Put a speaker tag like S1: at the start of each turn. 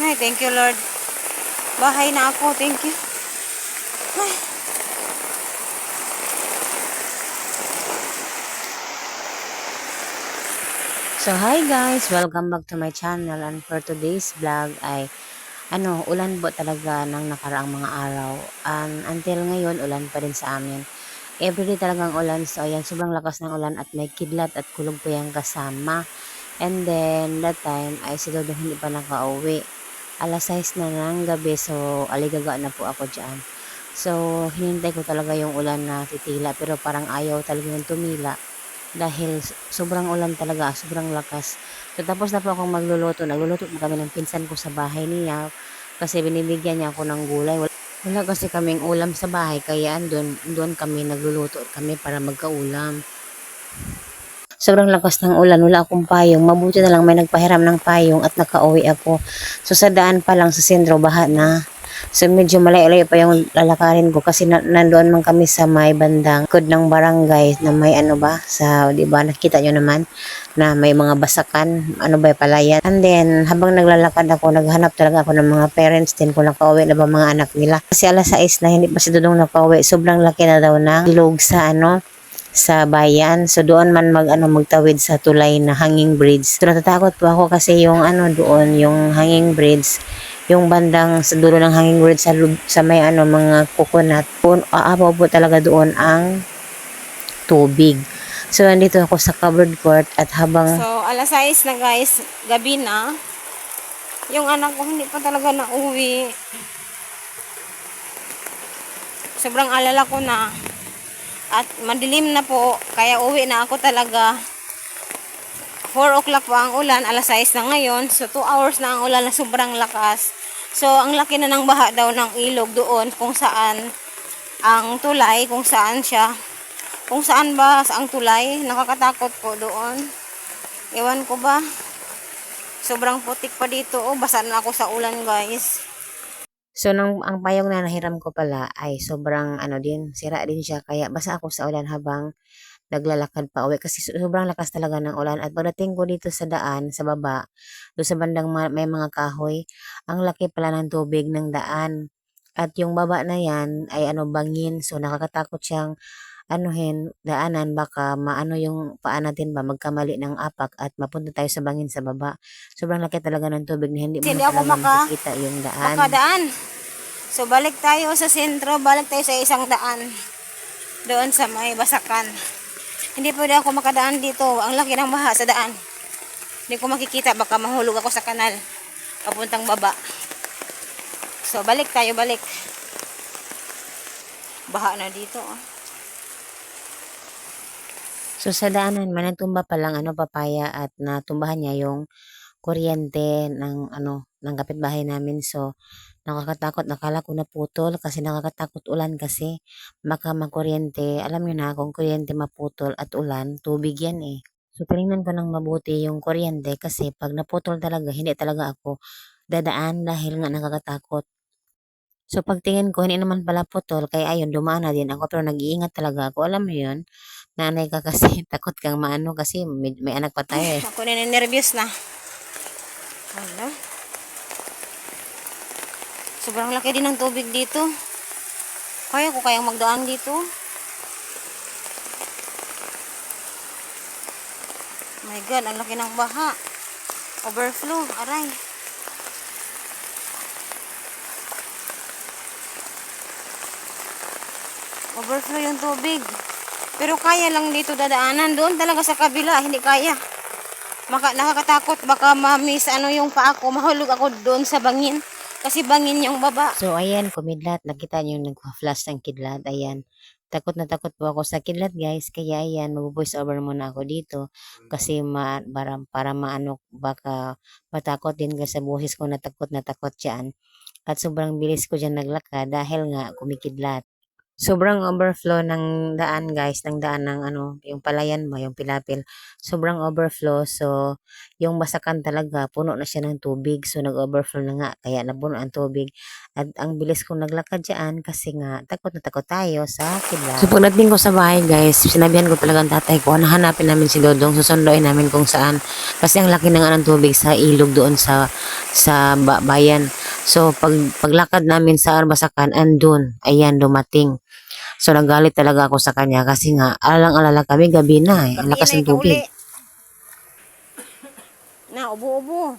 S1: Ay, thank you, Lord. Bahay na ako. Thank you. Ay.
S2: So hi guys, welcome back to my channel, and for today's vlog ay ulan po talaga ng nakaraang mga araw, and until ngayon ulan pa rin sa amin. Everyday talagang ulan, so ayan, sobrang lakas ng ulan at may kidlat at kulog po yung kasama. And then that time ay si Dodong hindi pa nakauwi, alas 6 na ng gabi, so aligaga na po ako dyan. So hinintay ko talaga yung ulan na titila, pero parang ayaw talaga yung tumila dahil sobrang ulan talaga, sobrang lakas. So tapos na po akong magluluto. Nagluluto po kami ng pinsan ko sa bahay niya kasi binibigyan niya ako ng gulay. Wala kasi kaming ulam sa bahay, kaya doon kami nagluluto kami para magkaulam. Sobrang lakas ng ulan, wala akong payong. Mabuti na lang may nagpahiram ng payong at nakauwi ako. So sa daan pa lang sa sentro, baha na. So medyo malayo-layo pa yung lalakarin ko kasi nandoon man kami sa may bandang likod ng barangay na may sa, di ba, nakita nyo naman na may mga basakan, palayan. And then habang naglalakad ako, naghanap talaga ako ng mga parents din kung nakauwi na ba mga anak nila. Kasi alas 6 na hindi pa si Dudong nakauwi. Sobrang laki na daw ng ilog sa bayan. So doon man magtawid sa tulay na hanging bridge. So natatakot po ako kasi yung doon, yung hanging bridge, yung bandang sa dulo ng hanging bridge sa may mga coconut. Aapaw po talaga doon ang tubig. So nandito ako sa covered court at habang
S1: So, alas 6 na guys. Gabi na. Yung anak ko hindi pa talaga nauwi. Sobrang alala ko na. At madilim na po. Kaya uwi na ako talaga. 4 o'clock pa ang ulan. Alas 6 na ngayon. So, 2 hours na ang ulan na sobrang lakas. So, ang laki na ng baha daw ng ilog doon kung saan ang tulay, kung saan siya. Kung saan ba ang tulay, nakakatakot po doon. Ewan ko ba. Sobrang putik pa dito. Oh, basa na ako sa ulan, guys.
S2: ang payong na nahiram ko pala ay sobrang sira din siya, kaya basa ako sa ulan habang naglalakad pa uwi kasi sobrang lakas talaga ng ulan. At pagdating ko dito sa daan, sa baba, doon sa bandang may mga kahoy, ang laki pala ng tubig ng daan. At yung baba na yan ay bangin, so nakakatakot siyang daanan, baka maano yung paa natin ba, magkamali ng apak at mapunta tayo sa bangin sa baba. Sobrang laki talaga ng tubig na hindi mo
S1: Hindi
S2: na
S1: ako
S2: talaga makikita yung daan.
S1: makadaan. So, balik tayo sa sentro. Balik tayo sa isang daan. Doon sa may basakan. Hindi pwede ako makadaan dito. Ang laki ng baha sa daan. Hindi ko makikita. Baka mahulog ako sa kanal. Papuntang baba. So, balik tayo. Balik. Baha na dito. Oh.
S2: So sa daanan man natumba pa lang papaya at natumbahan niya yung kuryente ng kapitbahay namin. So nakakatakot, nakala ko naputol kasi nakakatakot ulan kasi baka makuryente. Alam niyo na kung kuryente maputol at ulan, tubig yan eh. So tinignan ko ng mabuti yung kuryente kasi pag naputol talaga, hindi talaga ako dadaan dahil nga nakakatakot. So pagtingin ko, hindi naman pala putol, kaya ayun, dumaan na din ako, pero nag-iingat talaga ako. Alam mo yun, nanay ka kasi, takot kang maano kasi may anak pa tayo eh.
S1: Ako ninenervyos na. Ano? Sobrang laki din ng tubig dito. Kaya ko kayang magdaan dito. My God, ang laki ng baha. Overflow, aray. Overflow yung tubig. Pero kaya lang dito dadaanan. Doon talaga sa kabila, hindi kaya. Nakakatakot. Baka ma-miss yung paa ko. Mahulog ako doon sa bangin. Kasi bangin yung baba.
S2: So ayan, kumidlat, nakita niyo nag-flash ng kidlat, ayan. Takot na takot po ako sa kidlat guys, kaya ayan, mag-voice over muna ako dito kasi para maano, baka matakot din ka sa buhis ko, na takot dyan. At sobrang bilis ko dyan naglakad dahil nga kumikidlat. Sobrang overflow ng daan guys, ng daan ng ano, yung palayan mo, yung Pilapil. Sobrang overflow. So, yung Basakan talaga, puno na siya ng tubig. So, nag-overflow na nga, kaya napuno ang tubig. At ang bilis kong naglakad dyan kasi nga, takot na takot tayo sa kidlat. So, pagdating ko sa bahay guys, sinabihan ko talaga ang tatay ko, nahanapin namin si Dodong, susunduin namin kung saan. Kasi ang laki na nga ng tubig sa ilog doon sa bayan. So, paglakad namin sa Basakan, andun, ayan, dumating. So, nagalit talaga ako sa kanya kasi nga, alalang-alala kami, gabi na eh. Ang
S1: Gabi
S2: lakas
S1: na
S2: ng
S1: ikaw uli.
S2: tubig.
S1: Na, ubo-ubo.